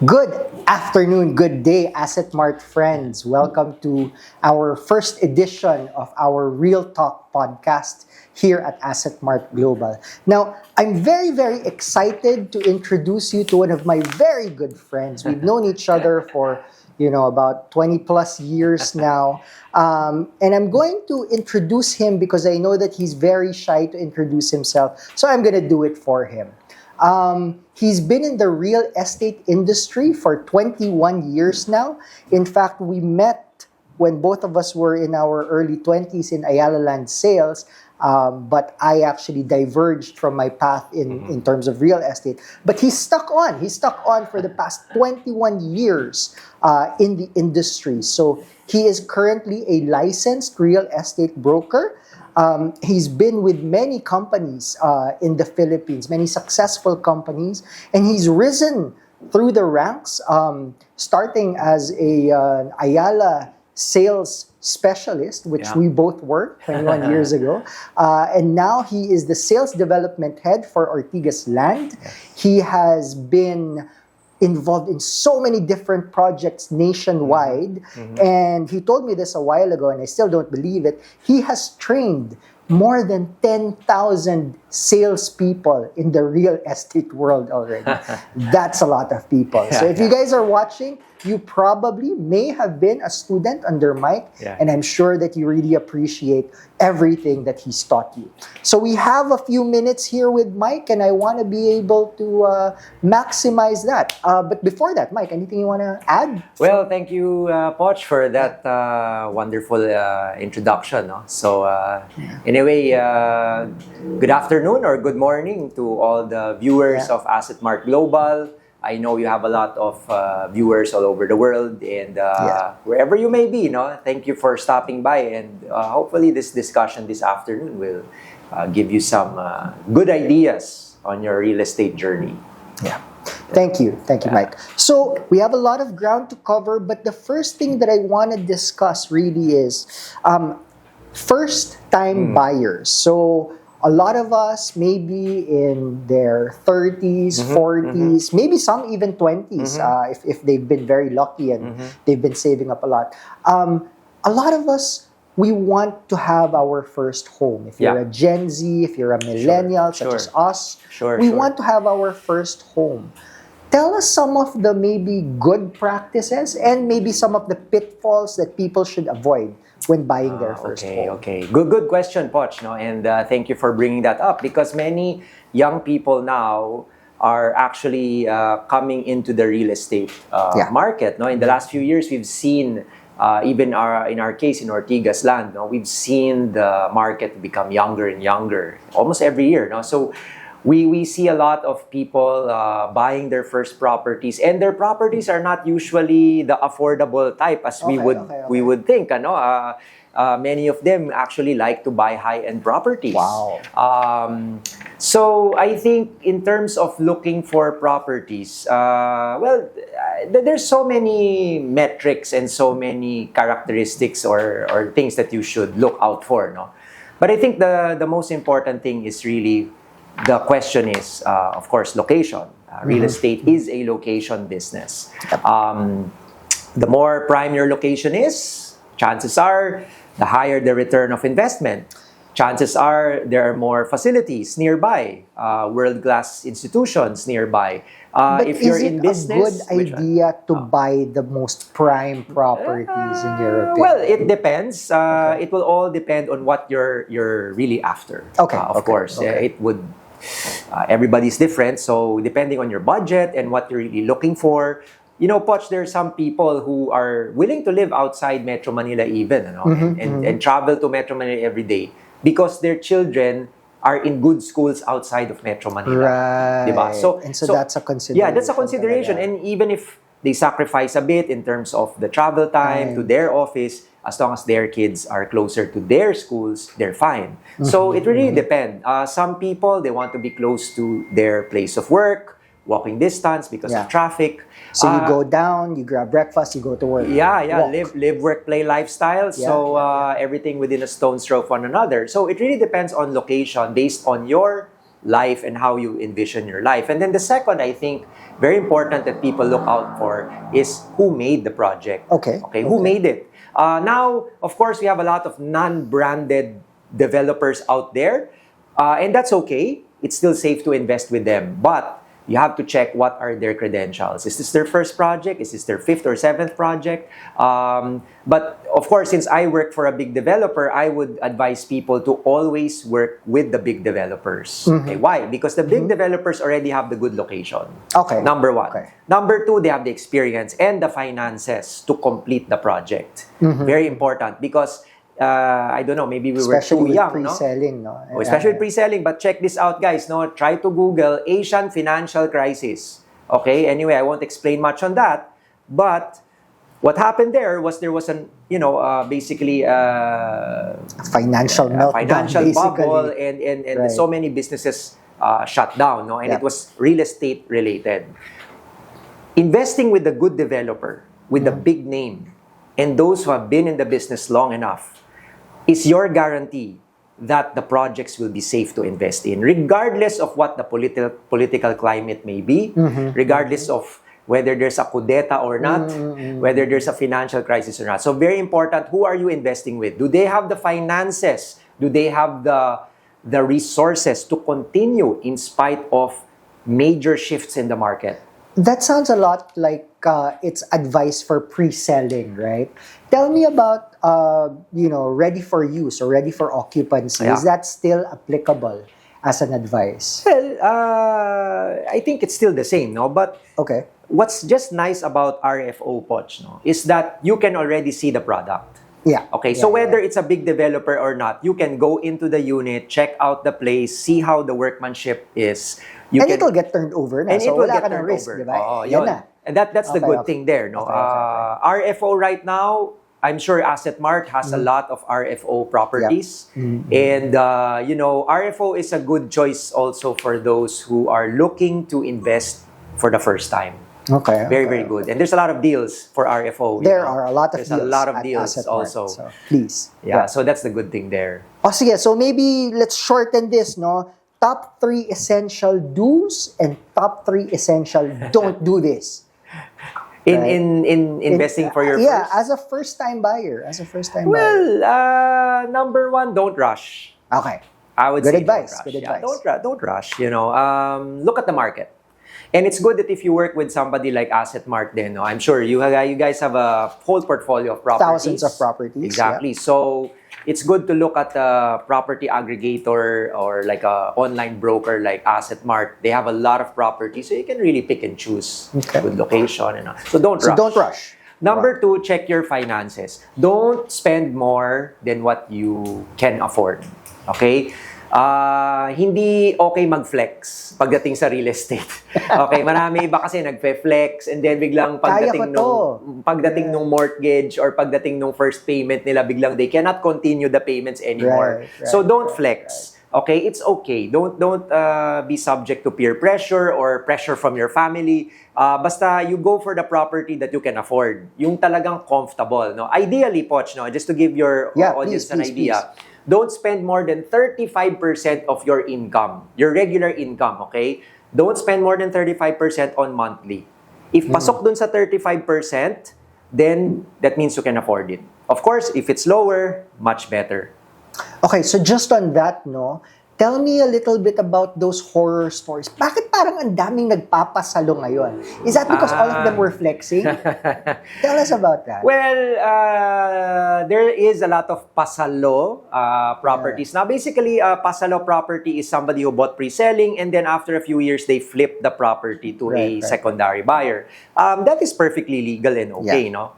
Good afternoon, good day, Assetmart friends. Welcome to our first edition of our Real Talk podcast here at Assetmart Global. Now, I'm very, very excited to introduce you to one of my very good friends. We've known each other for, about 20 plus years now. And I'm going to introduce him because I know that he's very shy to introduce himself. So I'm going to do it for him. He's been in the real estate industry for 21 years now. In fact, we met when both of us were in our early 20s in Ayala Land sales, but I actually diverged from my path in terms of real estate. But he's stuck on. He's stuck on for the past 21 years in the industry. So he is currently a licensed real estate broker. He's been with many companies in the Philippines, many successful companies, and he's risen through the ranks, starting as a Ayala sales specialist, which we both were 21 years ago. And now he is the sales development head for Ortigas Land. He has been involved in so many different projects nationwide. And he told me this a while ago, and I still don't believe it. He has trained more than 10,000 salespeople in the real estate world already. That's a lot of people. So if you guys are watching, you probably may have been a student under Mike, and I'm sure that you really appreciate everything that he's taught you. So we have a few minutes here with Mike, and I want to be able to maximize that. But before that, Mike, anything you want to add? Well, thank you, Poch, for that wonderful introduction. No? So anyway, good afternoon or good morning to all the viewers of Assetmart Global. I know you have a lot of viewers all over the world, and wherever you may be, thank you for stopping by, and hopefully this discussion this afternoon will give you some good ideas on your real estate journey. Thank you, Mike. So we have a lot of ground to cover, but the first thing that I want to discuss really is first-time buyers. So a lot of us may be in their 30s, 40s, maybe some even 20s if they've been very lucky and they've been saving up a lot. A lot of us, we want to have our first home. If you're a Gen Z, if you're a millennial such as us, we want to have our first home. Tell us some of the maybe good practices and maybe some of the pitfalls that people should avoid when buying their first home. Okay. Good question, Poch. And thank you for bringing that up, because many young people now are actually coming into the real estate market. In the last few years, we've seen, even in our case in Ortigas Land, we've seen the market become younger and younger almost every year. So we see a lot of people buying their first properties, and their properties are not usually the affordable type as we would think. Many of them actually like to buy high-end properties. Wow. So I think in terms of looking for properties, there's so many metrics and so many characteristics or things that you should look out for. But I think the most important thing is really, the question is, of course, location. Real estate is a location business. The more prime your location is, chances are, the higher the return of investment. Chances are there are more facilities nearby, world-class institutions nearby. But if you're in business, a good idea to buy the most prime properties in your opinion? Well, it depends. It will all depend on what you're really after. Of course, it would. Everybody's different, so depending on your budget and what you're really looking for. Poch, there are some people who are willing to live outside Metro Manila even, and travel to Metro Manila every day because their children are in good schools outside of Metro Manila. Right. Diba? So that's a consideration. Yeah, that's a consideration. And even if they sacrifice a bit in terms of the travel time to their office, as long as their kids are closer to their schools, they're fine. So it really depends. Some people, they want to be close to their place of work, walking distance because of traffic. So you go down, you grab breakfast, you go to work. Live, work, play lifestyle. Everything within a stone's throw of one another. So it really depends on location based on your life and how you envision your life. And then the second, I think, very important that people look out for is who made the project. Okay. Who made it? Now, of course, we have a lot of non-branded developers out there, and that's okay. It's still safe to invest with them, but you have to check what are their credentials. Is this their first project? Is this their fifth or seventh project? But of course, since I work for a big developer, I would advise people to always work with the big developers. Okay, why? Because the big developers already have the good location. Okay. Number one. Okay. Number two, they have the experience and the finances to complete the project. Very important because I don't know, maybe we Especially were too with young, pre-selling, no? Especially with pre-selling. But check this out, guys. No, try to Google Asian financial crisis. Okay. Anyway, I won't explain much on that. But what happened there was an basically Financial meltdown, financial basically. bubble, and Right. so many businesses shut down. No, and Yeah. it was real estate related. Investing with a good developer, with a big name, and those who have been in the business long enough is your guarantee that the projects will be safe to invest in, regardless of what the political climate may be, regardless of whether there's a kudeta or not, whether there's a financial crisis or not. So very important, who are you investing with? Do they have the finances? Do they have the resources to continue in spite of major shifts in the market? That sounds a lot like it's advice for pre-selling, right? Tell me about, ready for use or ready for occupancy. Yeah. Is that still applicable as an advice? Well, I think it's still the same, no? But Okay. what's just nice about RFO, Poch, no, is that you can already see the product. Yeah. Okay, Yeah, so whether yeah. it's a big developer or not, you can go into the unit, check out the place, see how the workmanship is. It'll get turned over na. And So it will wala get ka ng turned risk, over. di ba? Oo, Yan yun. na. And that's the Okay, good okay. thing there, no? Okay. RFO right now, I'm sure Assetmart has a lot of RFO properties. Mm-hmm. And, RFO is a good choice also for those who are looking to invest for the first time. Okay. Very, okay. very good. And there's a lot of deals for RFO. There are a lot of There's deals. a lot of at deals Assetmart, also. So please. Yeah, so that's the good thing there. O sige, so maybe let's shorten this, no? Top 3 essential do's and top 3 essential don't do this. In Right. in investing for your Yeah, first. as a first-time buyer. Buyer. Well, number one, don't rush. Okay. I would Good say advice, don't rush. good Yeah, advice. don't rush. Look at the market. And it's good that if you work with somebody like Assetmart, then no, I'm sure you guys have a whole portfolio of properties. Thousands of properties, Exactly. So it's good to look at a property aggregator or like a online broker like Assetmart. They have a lot of properties, so you can really pick and choose Okay. good location and all. So don't So rush. don't rush. Number 2, check your finances. Don't spend more than what you can afford. Okay? Hindi okay mag-flex pagdating sa real estate. Okay, marami iba kasi nagfe-flex and then biglang pagdating nung mortgage or pagdating nung first payment nila, biglang they cannot continue the payments anymore. Right, So don't flex. Okay, it's okay. Don't be subject to peer pressure or pressure from your family. Basta you go for the property that you can afford. Yung talagang comfortable, no? Ideally, Poch, no, just to give your audience an idea. Don't spend more than 35% of your income, your regular income, okay? Don't spend more than 35% on monthly. If pasok dun sa 35%, then that means you can afford it. Of course, if it's lower, much better. Okay, so just on that, no, tell me a little bit about those horror stories. Bakit parang ang daming nagpapasalo ngayon? Is that because all of them were flexing? Tell us about that. Well, there is a lot of pasalo properties. Now, basically, pasalo property is somebody who bought pre-selling and then after a few years, they flip the property to a secondary buyer. That is perfectly legal and okay, no?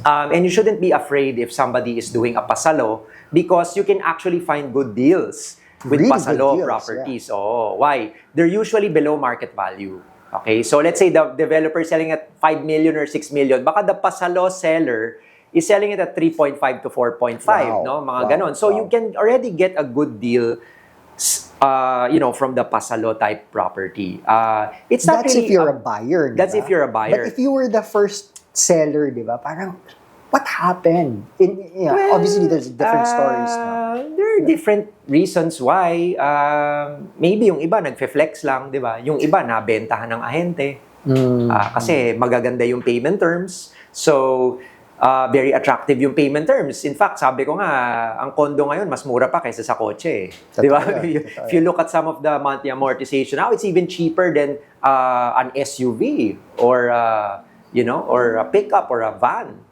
And you shouldn't be afraid if somebody is doing a pasalo because you can actually find good deals with Really pasalo good deals, properties. Oh, why? They're usually below market value. Okay, so let's say the developer is selling at 5 million or 6 million. Baka the pasalo seller is selling it at 3.5 to 4.5, no? Mga ganon. So you can already get a good deal from the pasalo type property. It's not That's really if you're a buyer. That's if you're a buyer. But if you were the first seller, di ba? Parang, What happened? Obviously, there's different stories. No? There are different reasons why. Maybe yung iba nagfe-flex lang, di ba? Yung iba nabentahan ng ahente. Kasi magaganda yung payment terms. So, very attractive yung payment terms. In fact, sabi ko nga, ang kondo ngayon mas mura pa kaysa sa kotse. Di ba? If you look at some of the monthly amortization, now it's even cheaper than an SUV or or a pickup or a van.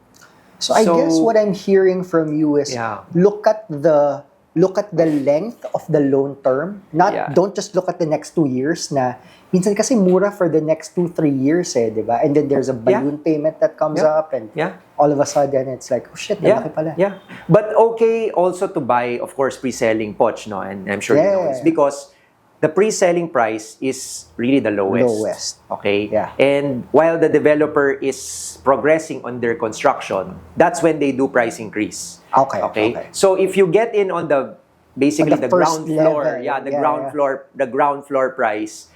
So I guess what I'm hearing from you is look at the length of the loan term. Don't just look at the next 2 years na minsan kasi mura for the next 2-3 years di ba? And then there's a balloon payment that comes up and all of a sudden it's like, oh shit, malaki pala. Yeah. But okay also to buy, of course, pre-selling Poch, no? And I'm sure you know this because the pre-selling price is really the lowest. Okay? Yeah. And while the developer is progressing on their construction, that's when they do price increase. Okay? So if you get in on the basically the ground floor, the ground floor price,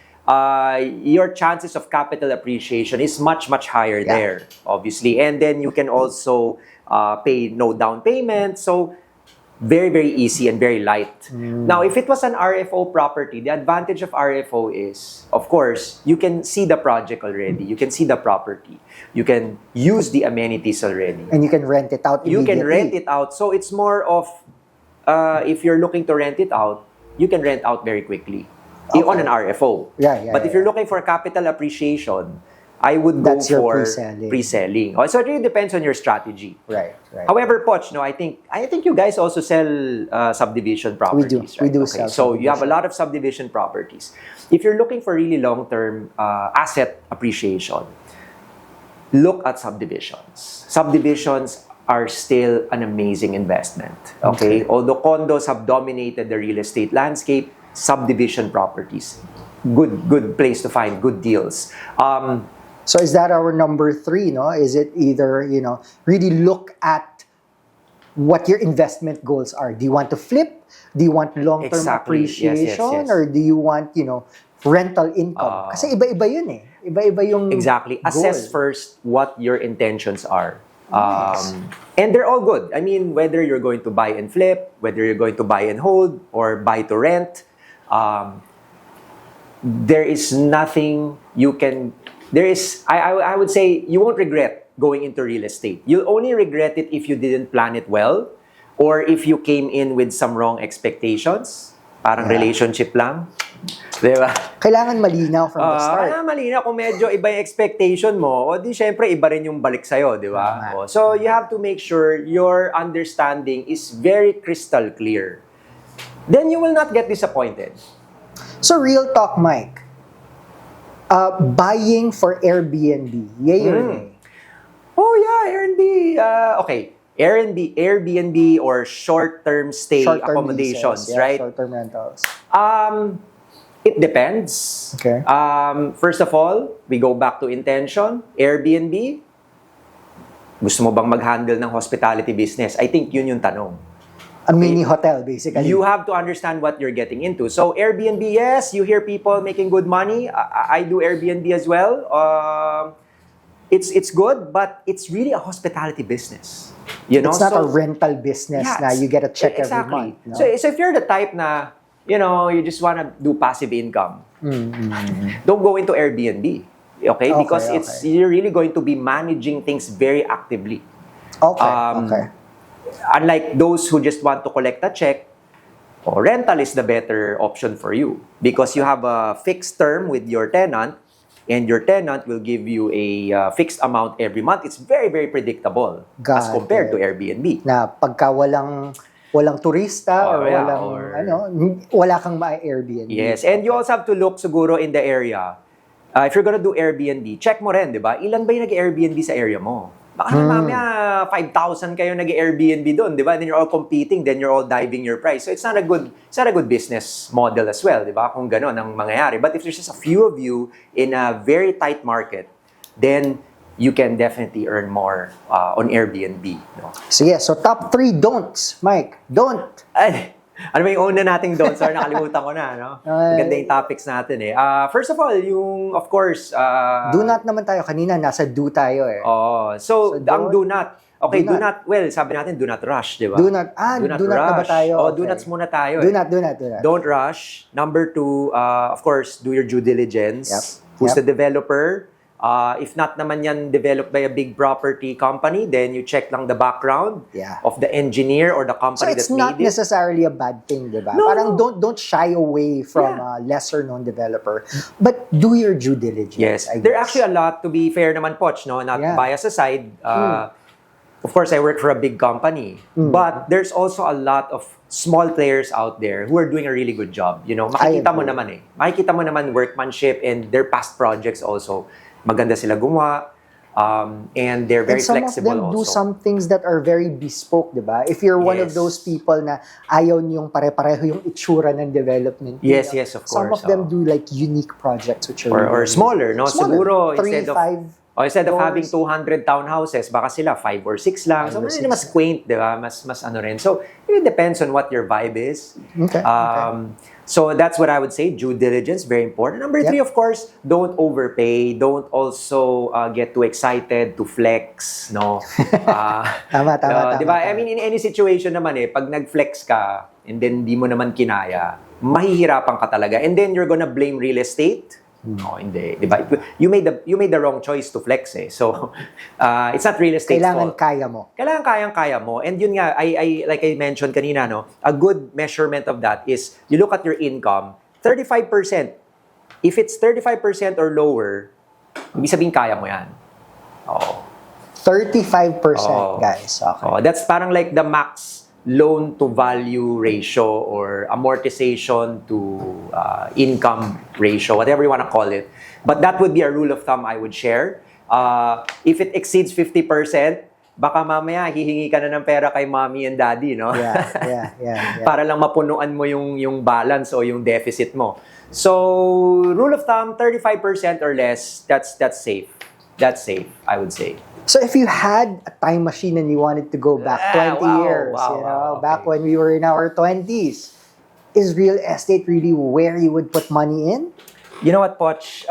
your chances of capital appreciation is much higher there, obviously. And then you can also pay no down payment. So very easy and very light. Now, if it was an RFO property, the advantage of RFO is, of course, you can see the project already. You can see the property. You can use the amenities already. And you can rent it out immediately. You can rent it out. So it's more of, if you're looking to rent it out, you can rent out very quickly on an RFO. But if you're looking for capital appreciation, I would go for pre-selling. So it really depends on your strategy. Right. However, Poch, I think you guys also sell subdivision properties. We do right? sell. So you have a lot of subdivision properties. If you're looking for really long-term asset appreciation, look at subdivisions. Subdivisions are still an amazing investment. Okay? Although condos have dominated the real estate landscape, subdivision properties, good place to find good deals. So is that our number 3, no? Is it either, really look at what your investment goals are? Do you want to flip? Do you want long-term appreciation? Yes. Or do you want, rental income? Kasi iba-iba yun eh. Iba-iba yung Exactly. Assess goal. first what your intentions are. And they're all good. I mean, whether you're going to buy and flip, whether you're going to buy and hold, or buy to rent, there is nothing you can... I would say you won't regret going into real estate. You'll only regret it if you didn't plan it well or if you came in with some wrong expectations. Parang relationship lang. Diba? Kailangan malinaw from the start. Kailangan malinaw kung medyo iba yung expectation mo, o di syempre iba rin yung balik sa'yo, di ba? So you have to make sure your understanding is very crystal clear. Then you will not get disappointed. So real talk, Mike. Buying for Airbnb, yay or nay? Oh yeah, Airbnb. Okay, Airbnb or short-term stay accommodations, leases, right? Short-term rentals. It depends. Okay. First of all, we go back to intention. Airbnb, gusto mo bang mag-handle ng hospitality business? I think yun yung tanong. A mini hotel, basically. You have to understand what you're getting into. So Airbnb, yes, you hear people making good money. I do Airbnb as well. It's good, but it's really a hospitality business. It's not a rental business na you get a check every month. No? So if you're the type na, you just want to do passive income, don't go into Airbnb. Okay? Because you're really going to be managing things very actively. Okay. Unlike those who just want to collect a check, rental is the better option for you because you have a fixed term with your tenant and your tenant will give you a fixed amount every month. It's very, very predictable as compared to Airbnb. Na pagka walang turista wala kang ma-Airbnb. Yes, and you also have to look siguro in the area. If you're gonna do Airbnb, check mo rin, di ba? Ilan ba yung nag-Airbnb sa area mo? Baka mamaya 5,000 kayo nag-Airbnb doon, di ba? Then you're all competing, then you're all diving your price. So it's not a good business model as well, di ba? Kung gano'n ang mangyayari. But if there's just a few of you in a very tight market, then you can definitely earn more on Airbnb. No? So top 3 don'ts, Mike. Don't. Ano ba yung una nating don'ts? Or nakalimutan ko na, no? Maganda yung topics natin eh. First of all, yung, of course... do not naman tayo. Kanina, nasa do tayo eh. So ang do not. Okay, do not. Well, sabi natin, do not rush, di ba? Do not rush. na ba tayo? Do nots muna tayo. Do not. Don't rush. Number 2, of course, do your due diligence. Yep. Who's the developer? If not naman yan developed by a big property company, then you check lang the background of the engineer or the company that made it. So it's not necessarily a bad thing, di ba? No, Parang don't shy away from a lesser known developer, but do your due diligence. Yes, I there are guess. actually a lot, to be fair naman, Poch, no? Not bias aside. Of course, I work for a big company, but there's also a lot of small players out there who are doing a really good job. You know, makikita mo naman Makikita mo naman workmanship and their past projects also. Maganda sila gumawa. And they're very flexible also. And some of them do some things that are very bespoke, di ba? If you're one of those people na ayaw niyong pare-pareho yung itsura ng development. Yes, of course. Some of them do like unique projects which are or smaller, no? Siguro, 3, 5 instead of having 200 townhouses, baka sila 5 or 6 lang. So, mas quaint, di ba? Mas ano rin. So, it depends on what your vibe is. Okay. So, that's what I would say. Due diligence, very important. Number 3, of course, don't overpay. Don't also get too excited to flex, no? Tama. Di ba? I mean, in any situation naman pag nag-flex ka, and then di mo naman kinaya, mahihirapan ka talaga. And then you're gonna blame real estate. No, hindi. Diba? You made the wrong choice to flex So, it's not real estate fault. Kailangan kayang-kaya mo. And yun nga, I like I mentioned kanina, no, a good measurement of that is you look at your income, 35%. If it's 35% or lower, ibig sabihin kaya mo yan. 35%, guys. Okay. That's parang like the max loan to value ratio or amortization to income ratio, whatever you want to call it. But that would be a rule of thumb I would share. If it exceeds 50%, baka mamaya hihingi ka na ng pera kay mommy and daddy, no? Yeah. Para lang mapunuan mo yung balance o yung deficit mo. So, rule of thumb, 35% or less, that's safe. That's safe, I would say. So if you had a time machine and you wanted to go back 20 years, back when we were in our 20s, is real estate really where you would put money in? You know what, Poch?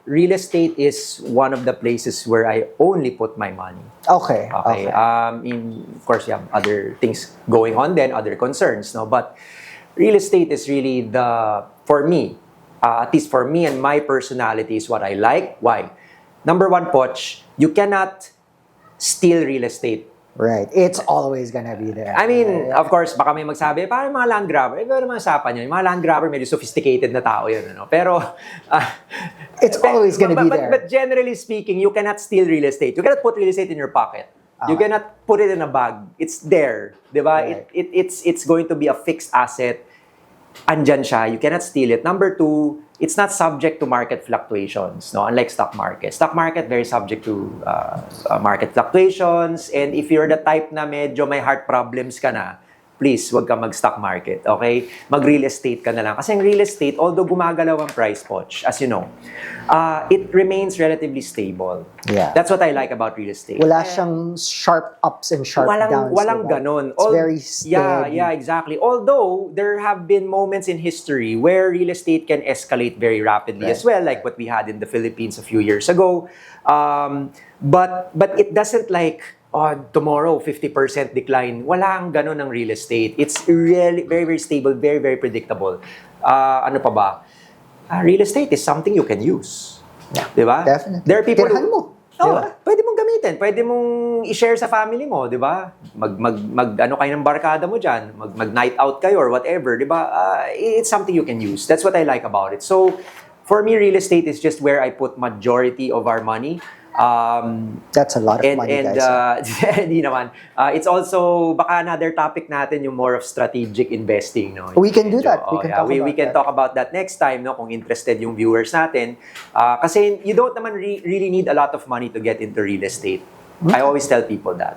Real estate is one of the places where I only put my money. Okay. Of course, you have other things going on then, other concerns, no? But real estate is really for me, at least for me and my personality is what I like. Why? Number 1, Poch, you cannot steal real estate. Right. It's always gonna be there. I mean, of course, baka may magsabi, parang mga land grabber. Iba naman usapan yun. Yung mga land grabber, medyo sophisticated na tao yun. Ano? Pero, it's always gonna be there. But generally speaking, you cannot steal real estate. You cannot put real estate in your pocket. You cannot put it in a bag. It's there. Diba? Right. It's going to be a fixed asset. Andyan siya. You cannot steal it. Number 2, it's not subject to market fluctuations, no? Unlike stock market. Stock market, very subject to market fluctuations. And if you're the type na medyo may heart problems ka na, please, wag ka mag-stock market, okay? Mag-real estate ka na lang. Kasi ang real estate, although gumagalaw ang price, Poch, as you know, it remains relatively stable. Yeah. That's what I like about real estate. Wala siyang sharp ups and sharp downs. Walang ganon. It's very steady. Yeah, exactly. Although, there have been moments in history where real estate can escalate very rapidly as well, like what we had in the Philippines a few years ago. But it doesn't like, tomorrow, 50% decline. Wala ang ganon ng real estate. It's really very, very stable, very, very predictable. Ano pa ba? Real estate is something you can use. Yeah, diba? Definitely. There are people Tirahan mo. Diba? Pwede mong gamitin. Pwede mong i-share sa family mo, di ba? Ano kayo ng barkada mo dyan. Mag-night out kayo or whatever, di ba? It's something you can use. That's what I like about it. So, for me, real estate is just where I put majority of our money. That's a lot of money, guys. Hindi naman. It's also, baka another topic natin, yung more of strategic investing. No? We can do that. We can talk about that next time, no? Kung interested yung viewers natin. Kasi you don't naman really need a lot of money to get into real estate. I always tell people that.